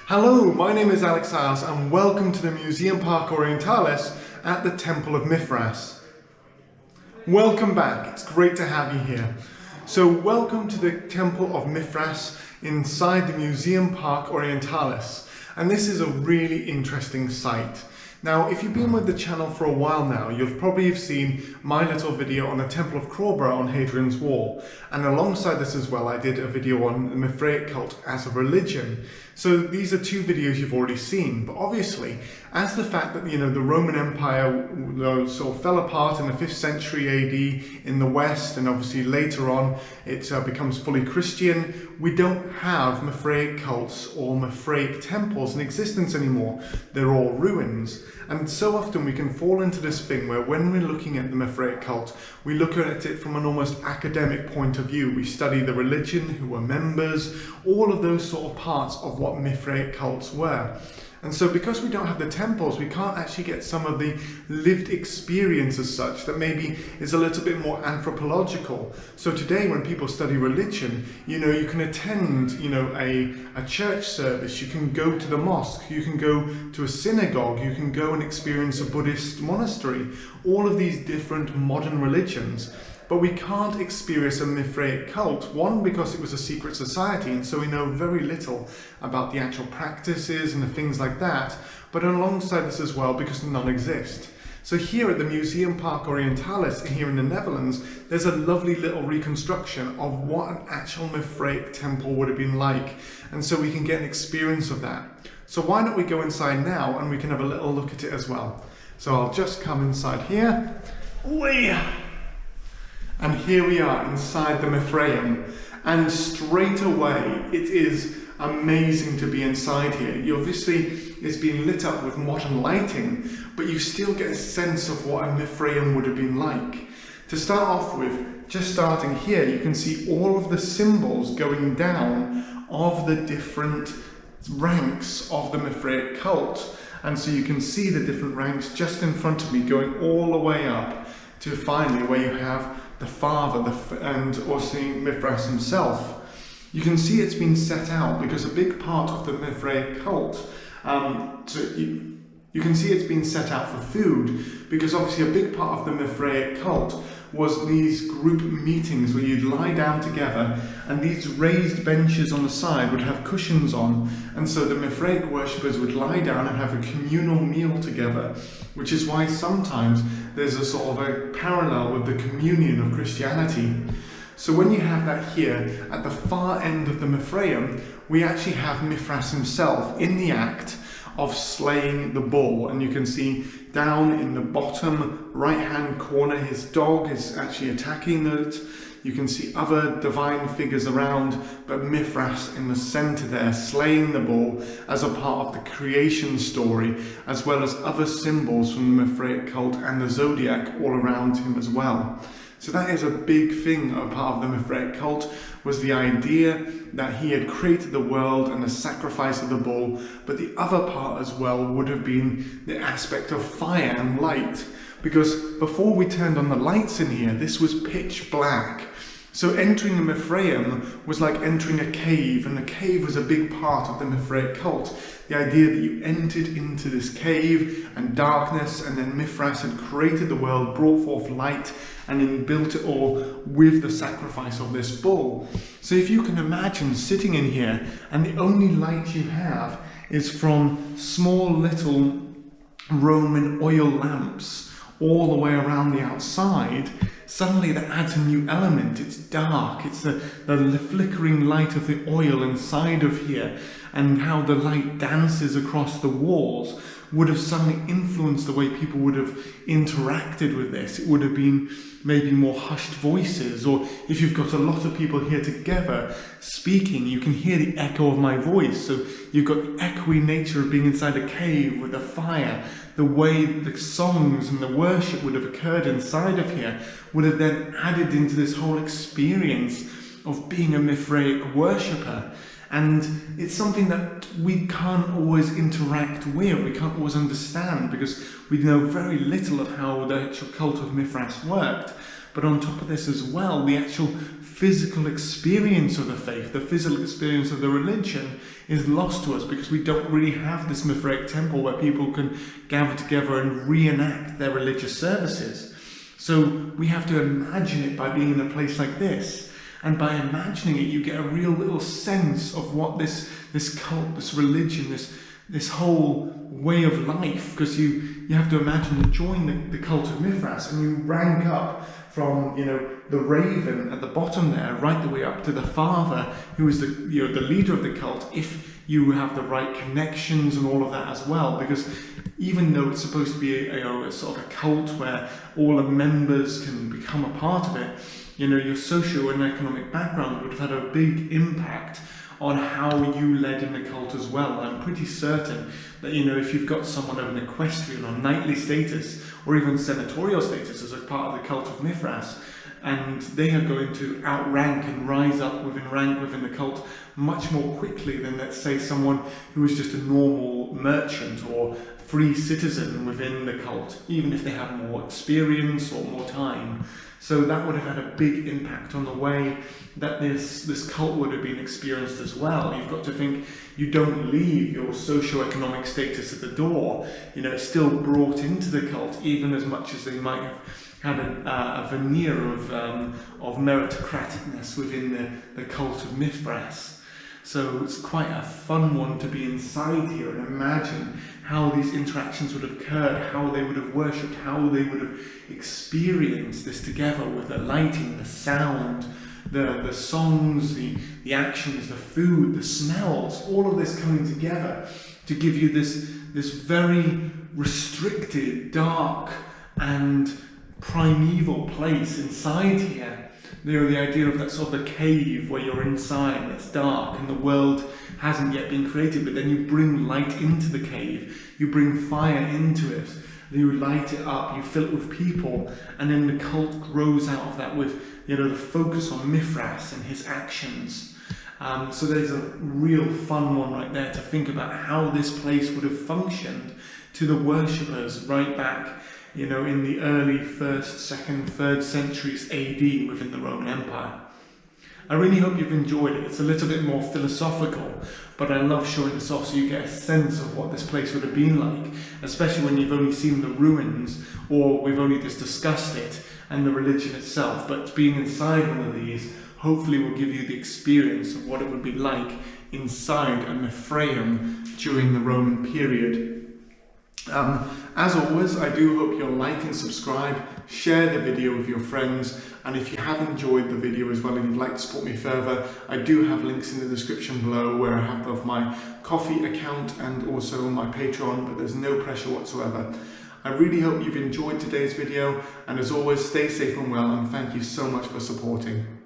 Hello, my name is Alex and welcome to the Museumpark Orientalis at the Temple of Mithras. Welcome back, it's great to have you here. So welcome to the Temple of Mithras inside the Museumpark Orientalis, and this is a really interesting site. Now, if you've been with the channel for a while now, you'll probably have seen my little video on the Temple of Crawborough on Hadrian's Wall. And alongside this as well, I did a video on the Mithraic cult as a religion. So these are two videos you've already seen. But obviously, as the fact that, the Roman Empire sort of fell apart in the 5th century AD in the West, and obviously later on it becomes fully Christian, we don't have Mithraic cults or Mithraic temples in existence anymore. They're all ruins. And so often we can fall into this thing where when we're looking at the Mithraic cult, we look at it from an almost academic point of view. We study the religion, who were members, all of those sort of parts of what Mithraic cults were. And so because we don't have the temples, we can't actually get some of the lived experience as such that maybe is a little bit more anthropological. So today when people study religion, you can attend, a church service, you can go to the mosque, you can go to a synagogue, you can go and experience a Buddhist monastery, all of these different modern religions. But we can't experience a Mithraic cult, one, because it was a secret society, and so we know very little about the actual practices and the things like that, but alongside this as well, because none exist. So here at the Museumpark Orientalis here in the Netherlands, there's a lovely little reconstruction of what an actual Mithraic temple would have been like, and so we can get an experience of that. So why don't we go inside now and we can have a little look at it as well. So I'll just come inside here. And here we are inside the Mithraeum, and straight away it is amazing to be inside here. Obviously it's been lit up with modern lighting, but you still get a sense of what a Mithraeum would have been like. To start off with, just starting here, you can see all of the symbols going down of the different ranks of the Mithraic cult. And so you can see the different ranks just in front of me going all the way up to finally where you have the father and also Mithras himself. You can see it's been set out because a big part of the Mithraic cult, you can see it's been set out for food, because obviously a big part of the Mithraic cult was these group meetings where you'd lie down together, and these raised benches on the side would have cushions on, and so the Mithraic worshippers would lie down and have a communal meal together, which is why sometimes there's a sort of a parallel with the communion of Christianity. So when you have that here, at the far end of the Mithraeum, we actually have Mithras himself in the act of slaying the bull, and you can see down in the bottom right hand corner his dog is actually attacking it. You can see other divine figures around, but Mithras in the center there slaying the bull as a part of the creation story, as well as other symbols from the Mithraic cult and the zodiac all around him as well. So that is a big thing, a part of the Mithraic cult, was the idea that he had created the world and the sacrifice of the bull, but the other part as well would have been the aspect of fire and light, because before we turned on the lights in here, this was pitch black. So entering the Mithraeum was like entering a cave, and the cave was a big part of the Mithraic cult. The idea that you entered into this cave and darkness, and then Mithras had created the world, brought forth light, and then built it all with the sacrifice of this bull. So if you can imagine sitting in here, and the only light you have is from small little Roman oil lamps all the way around the outside, suddenly that adds a new element. It's dark, it's the flickering light of the oil inside of here, and how the light dances across the walls would have suddenly influenced the way people would have interacted with this. It would have been maybe more hushed voices, or if you've got a lot of people here together speaking, you can hear the echo of my voice. So you've got the echoey nature of being inside a cave with a fire. The way the songs and the worship would have occurred inside of here would have then added into this whole experience of being a Mithraic worshipper. And it's something that we can't always interact with, we can't always understand, because we know very little of how the actual cult of Mithras worked. But on top of this as well, the actual physical experience of the faith, the physical experience of the religion is lost to us because we don't really have this Mithraic temple where people can gather together and reenact their religious services. So we have to imagine it by being in a place like this. And by imagining it, you get a real little sense of what this cult, this religion, this whole way of life, because you have to imagine you join the cult of Mithras and you rank up from, you know, the raven at the bottom there, right the way up to the father, who is the leader of the cult, if you have the right connections and all of that as well. Because even though it's supposed to be a sort of a cult where all the members can become a part of it, you know, your socio and economic background would have had a big impact on how you led in the cult as well. I'm pretty certain that, you know, if you've got someone of an equestrian or knightly status, or even senatorial status as a part of the cult of Mithras, and they are going to outrank and rise up within rank within the cult much more quickly than, let's say, someone who is just a normal merchant or free citizen within the cult, even if they have more experience or more time. So that would have had a big impact on the way that this cult would have been experienced as well. You've got to think, you don't leave your socio-economic status at the door. You know, it's still brought into the cult, even as much as they might have had a veneer of meritocraticness within the cult of Mithras. So it's quite a fun one to be inside here and imagine how these interactions would have occurred, how they would have worshipped, how they would have experienced this together with the lighting, the sound, the songs, the actions, the food, the smells, all of this coming together to give you this very restricted, dark and primeval place inside here. You know, the idea of that sort of a cave where you're inside and it's dark and the world hasn't yet been created, but then you bring light into the cave, you bring fire into it, you light it up, you fill it with people, and then the cult grows out of that with, you know, the focus on Mithras and his actions. So there's a real fun one right there to think about how this place would have functioned to the worshippers right back, you know, in the early 1st, 2nd, 3rd centuries AD within the Roman Empire. I really hope you've enjoyed it. It's a little bit more philosophical, but I love showing this off so you get a sense of what this place would have been like, especially when you've only seen the ruins or we've only just discussed it and the religion itself. But being inside one of these hopefully will give you the experience of what it would be like inside a Mithraeum during the Roman period. As always, I do hope you'll like and subscribe, share the video with your friends, and if you have enjoyed the video as well and you'd like to support me further, I do have links in the description below where I have both my Ko-fi account and also my Patreon, but there's no pressure whatsoever. I really hope you've enjoyed today's video, and as always, stay safe and well, and thank you so much for supporting.